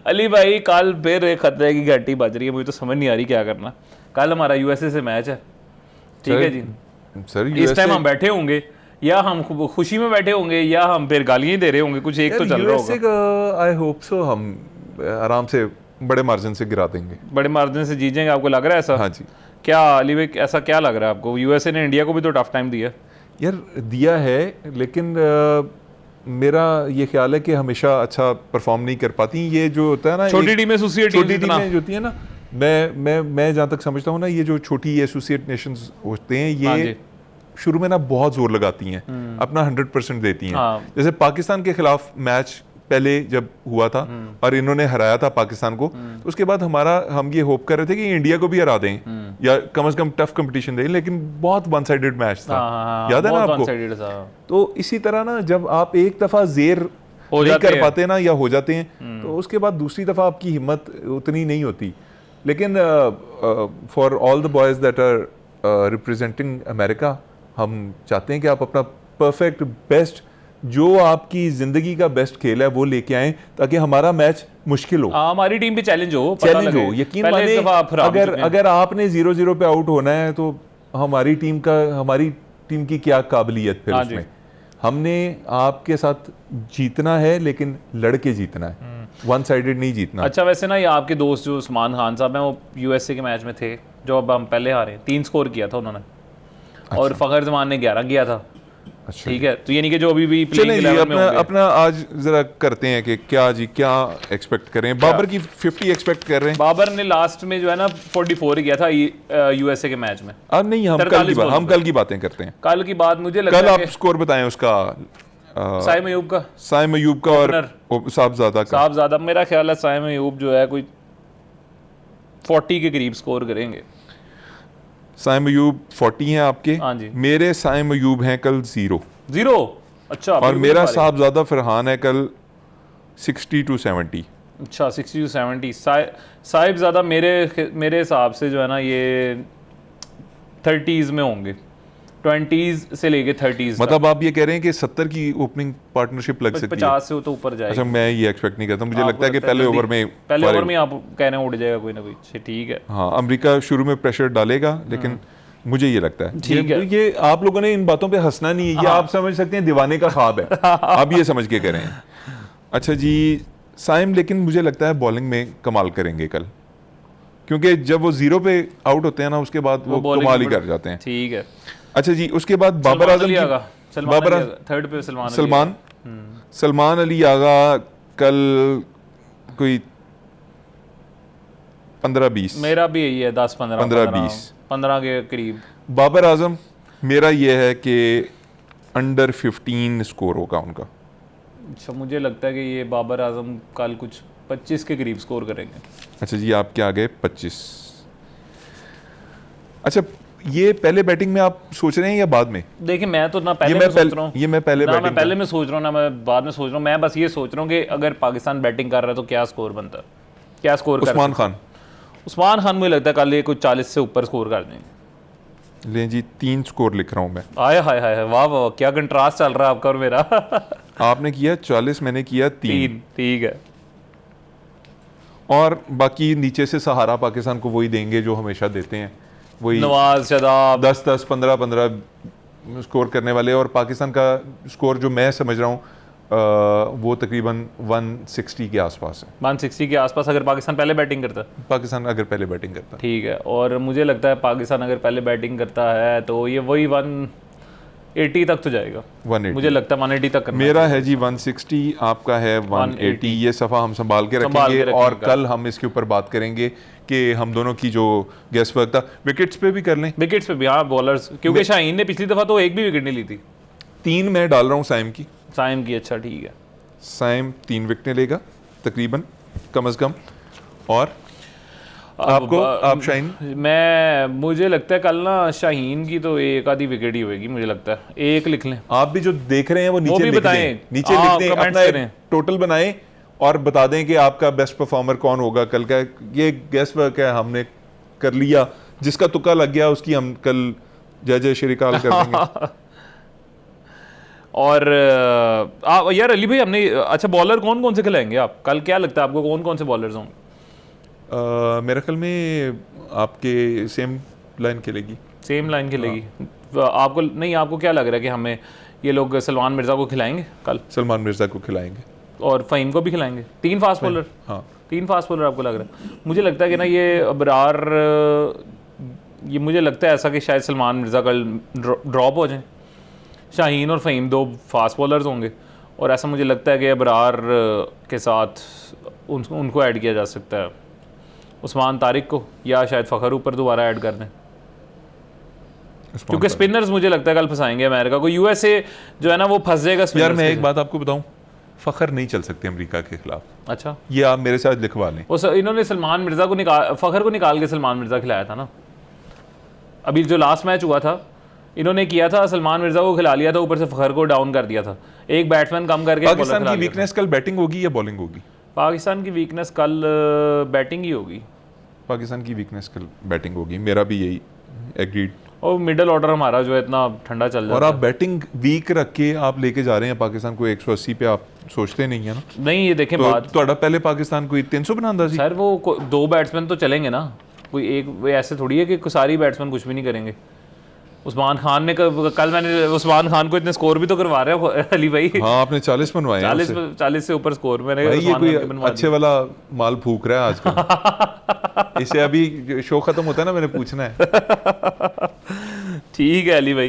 अली भाई कल फिर एक खतरे की घंटी बज रही है, मुझे तो समझ नहीं आ रही क्या करना। कल हमारा यूएसए से मैच है, ठीक है जी सर। इस टाइम हम बैठे होंगे या हम खुशी में बैठे होंगे या हम फिर गालियां दे रहे होंगे, कुछ एक तो चल रहा होगा। आई होप सो हम आराम से बड़े मार्जिन से गिरा देंगे, बड़े मार्जिन से जीत जाएंगे, आपको लग रहा है ऐसा? हाँ जी। क्या अली भाई ऐसा क्या लग रहा है आपको? यूएसए ने इंडिया को भी तो टफ टाइम दिया यार, दिया है, लेकिन मेरा ये ख्याल है कि हमेशा अच्छा परफॉर्म नहीं कर पाती। ये जो होता है ना छोटी टीमें एसोसिएट टीमें जो होती है ना, मैं जहाँ तक समझता हूँ ना, ये जो छोटी एसोसिएट नेशंस होते हैं ये शुरू में ना बहुत जोर लगाती हैं, अपना 100% देती हैं। जैसे पाकिस्तान के खिलाफ मैच पहले जब हुआ था और इन्होंने हराया था पाकिस्तान को, तो उसके बाद हम ये होप कर रहे थे कि इंडिया को भी हरा दें या कम से कम टफ कंपटीशन दें, लेकिन बहुत वन साइडेड मैच था। याद है ना आपको? तो इसी तरह ना जब आप एक दफा जेर नहीं कर पाते ना या हो जाते हैं, तो उसके बाद दूसरी दफा आपकी हिम्मत उतनी नहीं होती। लेकिन for all the boys that are representing America, हम चाहते हैं कि आप अपना परफेक्ट बेस्ट, जो आपकी जिंदगी का बेस्ट खेल है वो लेके आएं, ताकि हमारा मैच मुश्किल हो, हमारी टीम भी चैलेंज हो। यकीन माने अगर आपने 0-0 पे आउट होना है तो हमारी टीम की क्या काबिलियत फिर उसमें। हमने आपके साथ जीतना है, लेकिन लड़के जीतना है, वन साइडेड नहीं जीतना। अच्छा, वैसे ना ये आपके दोस्त जो उस्मान खान साहब हैं, वो यूएसए के मैच में थे जो अब हम पहले हारे, 3 स्कोर किया था उन्होंने। अच्छा। और फखर जमान ने 11 किया था। अच्छा, ठीक है, तो यानी कि जो अभी भी प्लेइंग लेवल में होंगे। अपना आज जरा करते हैं कि क्या एक्सपेक्ट करें। बाबर की 50 एक्सपेक्ट कर रहे हैं। बाबर ने लास्ट में जो है ना 44 किया था यूएसए के मैच में। अब नहीं, हम कल की बातें करते हैं। कल की बात मुझे लगता है, कल आप स्कोर बताएं उसका। साइम अयूब का और साहबजादा। मेरा ख्याल है साइम अयूब जो है कोई 40 के करीब स्कोर करेंगे। साइम अयूब 40 हैं आपके? हाँ जी। मेरे साइम अयूब हैं कल 0। अच्छा। और मेरा साहबजादा फरहान है कल 60-70। अच्छा, 60-70। साहिबजादा मेरे हिसाब से जो है ना ये 30s में होंगे, 20s से लेके 30s। मतलब आप ये कह रहे हैं कि 70 की ओपनिंग पार्टनरशिप लग सकती है? 50 से तो ऊपर जाएगी। अच्छा, मैं ये एक्सपेक्ट नहीं करता, मुझे लगता है कि पहले ओवर में आप कह रहे हैं उड़ जाएगा कोई ना कोई। ठीक है, हाँ, अमेरिका शुरू में प्रेशर डालेगा, लेकिन मुझे ये लगता है। ठीक है, ये आप लोगों ने इन बातों पे हंसना नहीं है, ये आप समझ सकते हैं दीवाने का ख्वाब है, आप ये समझ के करें। अच्छा जी, साइम लेकिन मुझे लगता है बॉलिंग में कमाल करेंगे कल, क्योंकि जब वो 0 पे आउट होते हैं ना, उसके बाद वो कमाल ही कर जाते हैं। ठीक है। अच्छा जी, उसके बाद बाबर आजम, थर्ड पे सलमान अली आगा कल कोई 15-20। मेरा भी यही है, 10-15 के करीब। बाबर आजम मेरा ये है कि अंडर 15 स्कोर होगा उनका। अच्छा, मुझे लगता है कि ये बाबर आजम कल कुछ 25 के करीब स्कोर करेंगे। अच्छा जी, आप क्या आ गए? 25। अच्छा, ये पहले बैटिंग में आप सोच रहे हैं या बाद में? देखिए मैं तो ना पहले मैं में सोच रहा हूँ, ये मैं पहले ना मैं बैटिंग पहले में सोच रहा हूँ ना मैं बाद में सोच रहा हूँ। मैं बस ये सोच रहा हूँ कि अगर पाकिस्तान बैटिंग कर रहा है तो क्या स्कोर बनता है, क्या स्कोर कर उस्मान खान। उस्मान खान मुझे लगता है कल ये कुछ 40 से ऊपर स्कोर कर देंगे। लें जी 3 स्कोर लिख रहा हूँ मैं। आया हाय हाय हाय, वाह वाह, क्या कंट्रास्ट चल रहा है आपका और मेरा। आपने किया 40, मैंने किया 3। ठीक है। और बाकी नीचे से सहारा पाकिस्तान को वही देंगे जो हमेशा देते हैं, वही नवाज, शादाब, 10-10, 15-15 स्कोर करने वाले। और पाकिस्तान का स्कोर जो मैं समझ रहा हूँ वो तकरीबन 160 के आसपास है। 160 के आसपास अगर पाकिस्तान पहले बैटिंग करता है। पाकिस्तान अगर पहले बैटिंग करता है, ठीक है। और मुझे लगता है पाकिस्तान अगर पहले बैटिंग करता है तो ये वही 180 तक तो जाएगा। 180 मुझे लगता है 180 तक करना मेरा है जी 160, आपका है 180। ये सफ़ा हम संभाल के रखेंगे और कल हम इसके ऊपर बात करेंगे कि हम दोनों की जो गेस वर्क था। विकेट्स पे भी कर लें, विकेट्स पे भी, हाँ बॉलर्स, क्योंकि शाहीन ने पिछली दफ़ा तो एक भी विकेट नहीं ली थी। 3 मैं डाल रहा हूँ साइम की। साइम की, अच्छा ठीक है। साइम 3 विकेटें लेगा तकरीबन, कम अज़ कम। और आपको, आप शाहीन? मुझे लगता है कल ना शाहीन की तो एक आधी विकेट ही होगी, मुझे लगता है। एक लिख लें। आप भी जो देख रहे हैं वो नीचे लिख दें, नीचे लिख दें, अपना एक टोटल बनाएं और बता दें कि आपका बेस्ट परफॉर्मर कौन होगा कल का। ये गेस वर्क है, हमने कर लिया, जिसका तुक्का लग गया उसकी हम कल जय जय श्री काल कर देंगे। और आप यार अली भाई, हमने अच्छा बॉलर कौन कौन से खिलाएंगे आप कल? क्या लगता है आपको कौन कौन से बॉलर्स होंगे? मेरे ख्याल में आपके सेम लाइन खेलेगी। सेम लाइन खेलेगी? आपको नहीं, आपको क्या लग रहा है कि हमें ये लोग सलमान मिर्ज़ा को खिलाएंगे कल? सलमान मिर्ज़ा को खिलाएंगे और फ़हीम को भी खिलाएंगे। 3 फास्ट बॉलर? हाँ 3 फास्ट बॉलर आपको लग रहा है? मुझे लगता है कि ना ये अबरार, ये मुझे लगता है ऐसा कि शायद सलमान मिर्ज़ा कल ड्रॉप हो जाए, शाहीन और फ़हीम 2 फास्ट बॉलर्स होंगे। और ऐसा मुझे लगता है कि अबरार के साथ उनको ऐड किया जा सकता है, उस्मान तारिक को, या शायद फ़खर ऊपर दोबारा ऐड कर दें, क्योंकि स्पिनर्स मुझे लगता है कल फंसाएंगे अमेरिका को। यूएसए जो है ना वो फंस जाएगा। यार मैं एक बात आपको बताऊं, फ़खर नहीं चल सकते अमेरिका के खिलाफ। अच्छा, ये आप मेरे साथ लिखवा लें। इन्होंने सलमान मिर्ज़ा को फ़खर को निकाल के सलमान मिर्ज़ा खिलाया था ना। अभी जो लास्ट मैच हुआ था इन्होंने किया था, सलमान मिर्ज़ा को खिला लिया था, ऊपर से फ़खर को डाउन कर दिया था, एक बैट्समैन कम करके। पाकिस्तान की वीकनेस कल बैटिंग होगी या बॉलिंग होगी? पाकिस्तान की वीकनेस कल बैटिंग ही होगी। पाकिस्तान की वीकनेस कल बैटिंग होगी, मेरा भी यही एग्रीड। और मिडिल ऑर्डर हमारा जो है इतना ठंडा चल जाता है। और आप बैटिंग वीक रख के आप लेके जा रहे हैं पाकिस्तान को 180 पे, आप सोचते नहीं है ना? नहीं, ये देखें बात तो पहले पाकिस्तान को 300 बनाता जी सर, वो 2 बैट्समैन तो चलेंगे ना, कोई एक ऐसे थोड़ी है कि सारी बैट्समैन कुछ भी नहीं करेंगे। उस्मान खान ने कल मैंने उस्मान खान को इतने स्कोर भी तो करवा रहे हो अली भाई। हाँ, आपने 40 बनवाए हैं, 40 से ऊपर स्कोर मैंने। ये कोई अच्छे वाला माल फूक रहा है आजकल। इसे अभी शो खत्म होता है ना, मैंने पूछना है। ठीक है अली भाई,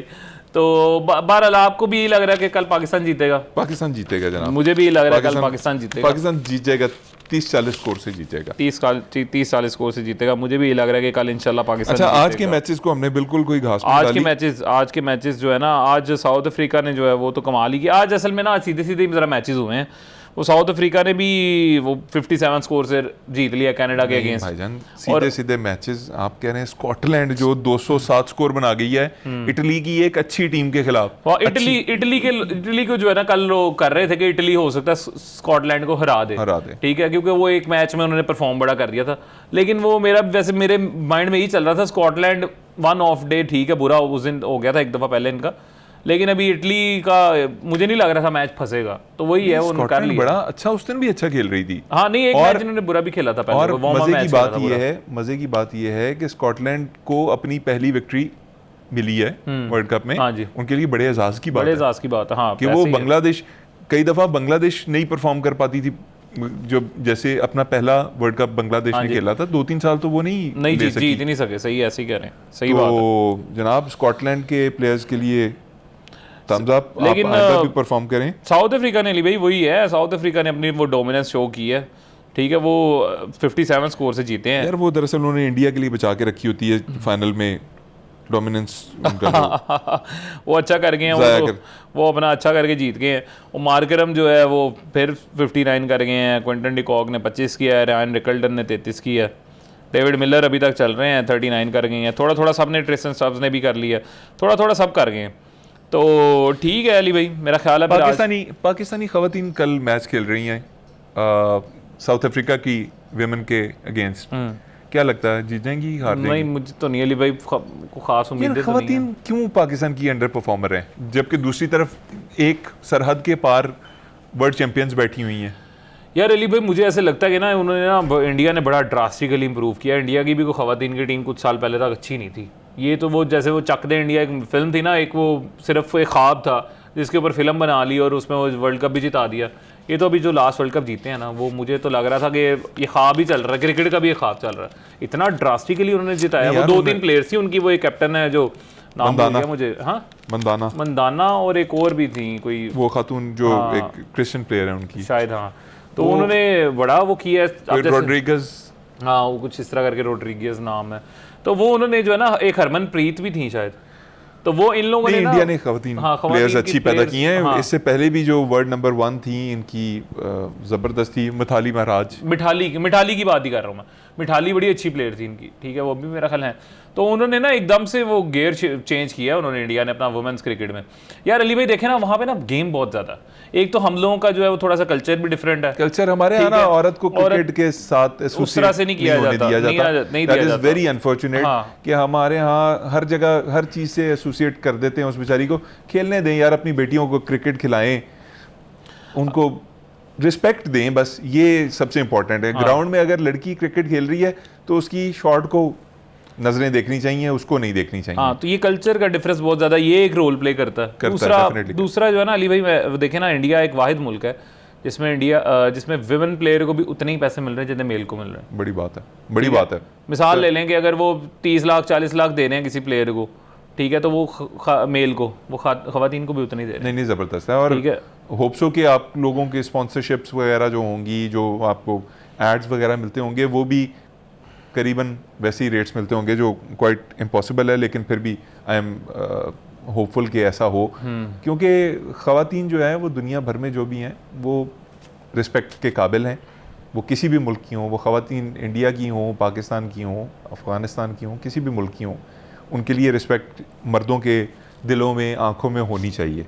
तो बहरहाल आपको भी लग रहा है कि कल पाकिस्तान जीतेगा? पाकिस्तान जीतेगा जनाब, मुझे भी लग रहा है कल पाकिस्तान जीतेगा। पाकिस्तान जीत जाएगा, 30-40 स्कोर से जीतेगा। 30-40 स्कोर से जीतेगा। मुझे भी लग रहा है कि कल इंशाल्लाह पाकिस्तान। अच्छा, आज के मैचेस को हमने बिल्कुल कोई घास आज के मैचेस जो है ना, आज साउथ अफ्रीका ने जो है वो तो कमाल ही किया। आज असल में ना सीधे सीधे जरा मैचेस हुए हैं। वो साउथ अफ्रीका ने भी वो 57 स्कोर से जीत लिया कनाडा के अगेंस्ट। भाईजान सीधे सीधे मैचेस आप कह रहे हैं। स्कॉटलैंड जो 207 स्कोर बना गई है इटली की एक अच्छी टीम के खिलाफ। इटली को जो है ना कल लोग कर रहे थे कि इटली हो सकता है स्कॉटलैंड को हरा दे। ठीक है, क्योंकि वो एक मैच में उन्होंने परफॉर्म बड़ा कर दिया था। लेकिन वो मेरे माइंड में यही चल रहा था, स्कॉटलैंड 1 ऑफ डे ठीक है, बुरा उस दिन हो गया था एक दफा पहले इनका, लेकिन अभी इटली का मुझे नहीं लग रहा था मैच फंसेगा। तो वही है, वो कर लिया। बड़ा अच्छा, उस दिन भी अच्छा खेल रही थी। हाँ नहीं, एक मैच इन्होंने बुरा भी खेला था पहले। और मजे की बात ये है कि स्कॉटलैंड को अपनी पहली विक्ट्री मिली है वर्ल्ड कप में। हाँ जी, उनके लिए बड़े एजाज की बात है। हाँ, कि वो बांग्लादेश, कई दफा बांग्लादेश नहीं परफॉर्म कर पाती थी, जो जैसे अपना पहला वर्ल्ड कप बांग्लादेश ने खेला था 2-3 साल, तो वो नहीं जीत नहीं सके। सही ऐसे ही कह रहे हैं, सही बात है। तो जनाब स्कॉटलैंड के प्लेयर्स के लिए थम्स अप, लेकिन आप भी परफॉर्म करें। साउथ अफ्रीका ने ली भाई, वही है, साउथ अफ्रीका ने अपनी वो डोमिनेंस शो की है। ठीक है, वो 57 स्कोर से जीते हैं यार। वो दरअसल उन्होंने इंडिया के लिए बचा के रखी होती है फाइनल में डोमिनेंस उनका। वो अच्छा कर गए हैं, वो अपना अच्छा करके जीत गए हैं। वो मार्करम जो है वो फिर 59 कर गए हैं, क्विंटन डिकॉक ने 25 किया है, रायन रिकल्टन ने 33 किया है। डेविड मिलर अभी तक चल रहे हैं, 39 कर गए हैं, थोड़ा थोड़ा सब ने, ट्रिस्टन स्टब्स ने भी कर लिया, थोड़ा थोड़ा सब कर गए हैं। तो ठीक है अली भाई, मेरा ख्याल है पाकिस्तानी खवातीन कल मैच खेल रही हैं साउथ अफ्रीका की विमेन के अगेंस्ट। क्या लगता है जीत जाएंगी, हार जाएंगी? नहीं मुझे तो नहीं अली भाई, को खास उम्मीदें तो नहीं खवातीन क्यों पाकिस्तान की अंडर परफॉर्मर हैं, जबकि दूसरी तरफ एक सरहद के पार वर्ल्ड चैंपियंस बैठी हुई हैं? यार अली भाई मुझे ऐसे लगता है कि ना उन्होंने ना, इंडिया ने बड़ा ड्रास्टिकली इंप्रूव किया। इंडिया की भी कोई खवातीन की टीम कुछ साल पहले तक अच्छी नहीं थी। ये तो वो जैसे वो चक दे इंडिया एक फिल्म थी ना, एक वो सिर्फ एक ख्वाब था जिसके ऊपर फिल्म बना ली और उसमें वो वर्ल्ड कप भी जिता दिया। ये तो अभी जो लास्ट वर्ल्ड कप जीते हैं ना, वो मुझे तो लग रहा था कि ये ख्वाब ही चल रहा है, क्रिकेट का भी ये ख्वाब चल रहा है। इतना ड्रास्टिकली उन्होंने जिताया। वो 2-3 प्लेयर्स थी उनकी, वो एक कैप्टन है जो नाम भूल गया मुझे, हाँ मंदाना और एक और भी थी कोई, वो खातून जो एक क्रिश्चियन प्लेयर है उनकी शायद, हाँ। तो उन्होंने बड़ा वो किया, रोड्रिगस, हाँ वो कुछ इस तरह करके रोड्रिगस नाम है। तो वो उन्होंने जो है ना, एक हरमनप्रीत भी थी शायद, तो वो इन लोगों ने इंडिया ने खवातीन प्लेयर्स अच्छी पैदा की हैं। हाँ। इससे पहले भी जो वर्ल्ड नंबर 1 थी इनकी जबरदस्त थी, मिथाली महाराज। मिठाली की बात ही कर रहा हूँ मैं। मिठाली बड़ी अच्छी प्लेयर थी इनकी, ठीक है, वो भी मेरा ख्याल है। तो उन्होंने ना एकदम से वो गियर चेंज किया उन्होंने, इंडिया ने अपना वुमेन्स क्रिकेट में। यार अली भाई देखे ना, वहाँ पे ना गेम बहुत ज़्यादा, एक तो हम लोगों का जो है वो थोड़ा सा कल्चर भी डिफरेंट है। कल्चर हमारे यहाँ ना औरत को क्रिकेट के साथ उस तरह से नहीं किया जाता, नहीं दिया जाता। वेरी अनफॉर्चुनेट कि हमारे यहाँ हर जगह हर चीज़ से एसोसिएट कर देते हैं उस बेचारी को। खेलने दें यार, अपनी बेटियों को क्रिकेट खिलाएं, उनको रिस्पेक्ट दें, बस ये सबसे इंपॉर्टेंट है। ग्राउंड में अगर लड़की क्रिकेट खेल रही है तो उसकी शॉट को नजरें देखनी चाहिए, उसको नहीं देखनी चाहिए। हाँ, तो ये कल्चर का डिफरेंस बहुत ज्यादा, ये एक रोल प्ले करता है। दूसरा जो है ना अली भाई, देखे ना, इंडिया एक वाहिद मुल्क है जिसमें विमेन प्लेयर को भी उतने ही पैसे मिल रहे हैं जितने मेल को मिल रहे हैं। बड़ी बात है, बड़ी बात है। मिसाल ले लें कि अगर वो 30 लाख 40 लाख दे रहे हैं किसी प्लेयर को, ठीक है, तो वो मेल को, वो खवातीन को भी उतनी दे रहे हैं। नहीं जबरदस्त है। और होप सो कि आप लोगों के स्पॉन्सरशिप्स वगैरह जो होंगी, जो आपको एड्स वगैरह मिलते होंगे, वो भी करीबन वैसे ही रेट्स मिलते होंगे, जो क्वाइट इम्पॉसिबल है, लेकिन फिर भी आई एम होपफुल कि ऐसा हो, क्योंकि ख़वातीन जो है वो दुनिया भर में जो भी हैं वो रिस्पेक्ट के काबिल हैं। वो किसी भी मुल्क की हों, वो ख़वातीन इंडिया की हों, पाकिस्तान की हों, अफ़गानिस्तान की हों, किसी भी मुल्क की हों, उनके लिए रिस्पेक्ट मर्दों के दिलों में, आँखों में होनी चाहिए।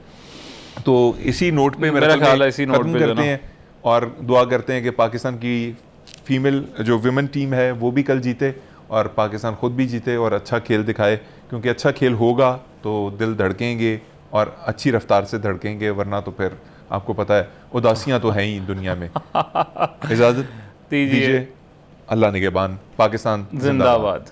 तो इसी नोट पे मेरा ख्याल है, इसी नोट पे करते हैं और दुआ करते हैं कि पाकिस्तान की फीमेल जो विमेन टीम है वो भी कल जीते और पाकिस्तान खुद भी जीते और अच्छा खेल दिखाए, क्योंकि अच्छा खेल होगा तो दिल धड़केंगे और अच्छी रफ्तार से धड़केंगे, वरना तो फिर आपको पता है उदासियां तो हैं ही दुनिया में। इजाज़त दीजिए। अल्लाह निगहबान। पाकिस्तान जिंदाबाद।